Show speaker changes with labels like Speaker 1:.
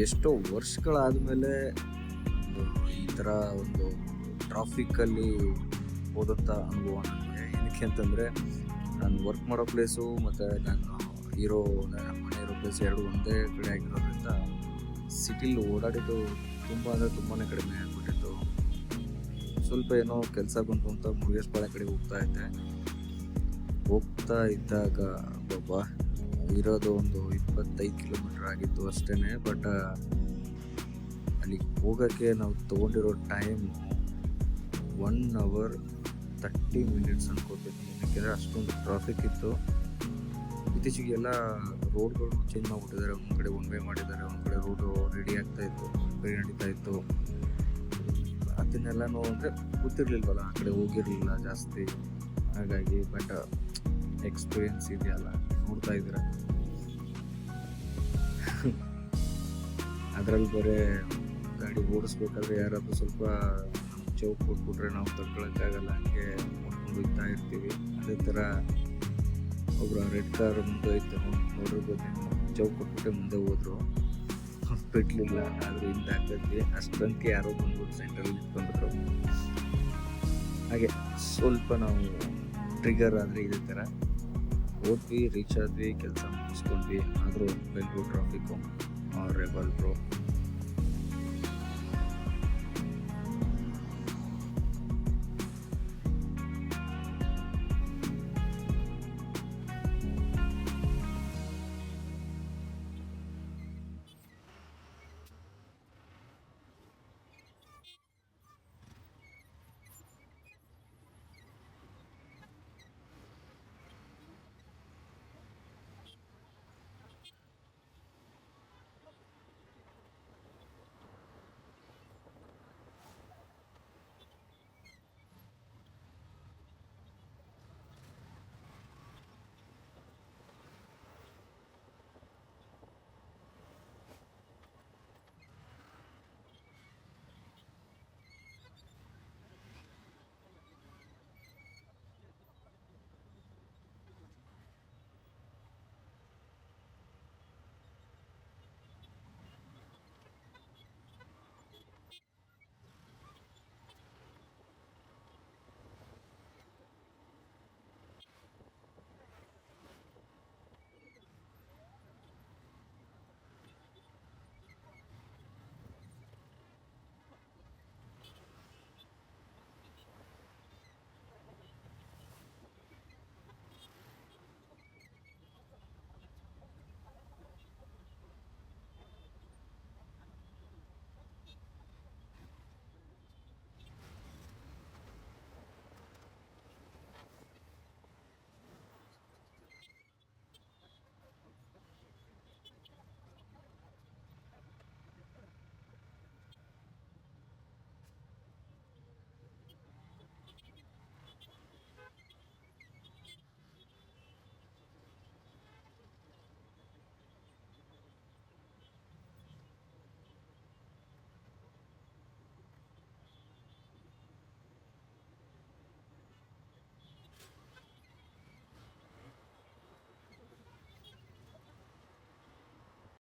Speaker 1: ಎಷ್ಟೋ ವರ್ಷಗಳಾದಮೇಲೆ ಈ ಥರ ಒಂದು ಟ್ರಾಫಿಕ್ಕಲ್ಲಿ ಹೋದಂಥ ಅನುಭವ ನನಗೆ. ಏನಕ್ಕೆ ಅಂತಂದರೆ ನಾನು ವರ್ಕ್ ಮಾಡೋ ಪ್ಲೇಸು ಮತ್ತು ನಾನು ನನ್ನ ಮನೆ ಇರೋ ಪ್ಲೇಸ್ ಎರಡು ಒಂದೇ ಕಡೆ ಆಗಿರೋದ್ರಿಂದ ಸಿಟಿಲಿ ಓಡಾಡಿದ್ದು ತುಂಬ ಅಂದರೆ ತುಂಬಾ ಕಡಿಮೆ ಆಗಿಬಿಟ್ಟಿತ್ತು. ಸ್ವಲ್ಪ ಏನೋ ಕೆಲಸ ಬಂತು ಅಂತ ಮುರುಗೇಶ್ಪಾಳ್ಯ ಕಡೆ ಹೋಗ್ತಾ ಇದ್ದಾಗ ಬಾಬಾ ಇರೋದು ಒಂದು 25 ಕಿಲೋಮೀಟ್ರ್ ಆಗಿತ್ತು ಅಷ್ಟೇ. ಬಟ್ ಅಲ್ಲಿಗೆ ಹೋಗೋಕ್ಕೆ ನಾವು ತೊಗೊಂಡಿರೋ ಟೈಮು 1 hour 30 minutes ಅನ್ಕೋತೀನಿ. ಯಾಕೆಂದರೆ ಅಷ್ಟೊಂದು ಟ್ರಾಫಿಕ್ ಇತ್ತು. ಇತ್ತೀಚೆಗೆಲ್ಲ ರೋಡ್ಗಳು ಚೇಂಜ್ ಮಾಡಿಬಿಟ್ಟಿದ್ದಾರೆ. ಒಂದು ಕಡೆ ಒನ್ ವೇ ಮಾಡಿದ್ದಾರೆ, ಒಂದು ಕಡೆ ರೋಡು ರೆಡಿ ಆಗ್ತಾಯಿತ್ತು, ರಿಪೇರಿ ನಡೀತಾಯಿತ್ತು. ಅದನ್ನೆಲ್ಲನೂ ಅಂದರೆ ಗೊತ್ತಿರಲಿಲ್ವಲ್ಲ, ಆ ಕಡೆ ಹೋಗಿರಲಿಲ್ಲ ಜಾಸ್ತಿ. ಹಾಗಾಗಿ ಬಟ್ ಎಕ್ಸ್ಪೀರಿಯನ್ಸ್ ಇದೆಯಲ್ಲ, ನೋಡ್ತಾ ಇದ್ದೀರ. ಅದರಲ್ಲಿ ಬರೀ ಗಾಡಿ ಓಡಿಸ್ಬೇಕಾದ್ರೆ ಯಾರಾದರೂ ಸ್ವಲ್ಪ ಚೌಕ್ ಕೊಟ್ಬಿಟ್ರೆ ನಾವು ತಡ್ಕೊಳಕ್ಕಾಗಲ್ಲ, ಹಂಗೆ ನೋಡ್ಕೊಂಡು ಹೋಗ್ತಾ ಇರ್ತೀವಿ. ಅದೇ ಥರ ಒಬ್ಬರು ರೆಡ್ ಕಾರ್ ಮುಂದೆ ಹೋಯ್ತು, ನೋಡಿರ್ಬೋದು, ಚೌಕ್ ಕೊಟ್ಬಿಟ್ಟೆ ಮುಂದೆ ಹೋದ್ರು, ಬಿಡಲಿಲ್ಲ. ಆದರೂ ಹಿಂದೆ ಆಗ್ತೈತಿ. ಅಷ್ಟೊಂದಕ್ಕೆ ಯಾರೋ ಬಂದ್ಬಿಟ್ಟು ಸೆಂಟ್ರಲ್ಲಿ ನಿಂತ್ಕೊಂಡ್ಬಿಟ್ರು. ಹಾಗೆ ಸ್ವಲ್ಪ ನಾವು ಟ್ರಿಗರ್ ಆದರೆ ಇದೇ ಥರ ರೀಚ್ ಆದ್ವಿ, ಕೆಲಸ ಮುಗಿಸ್ಕೊಂಡ್ವಿ. ಆದರೂ ಬೆಂಗಳೂರು ಟ್ರಾಫಿಕ್ಕು ರೆಬಲ್ ಬ್ರೋ.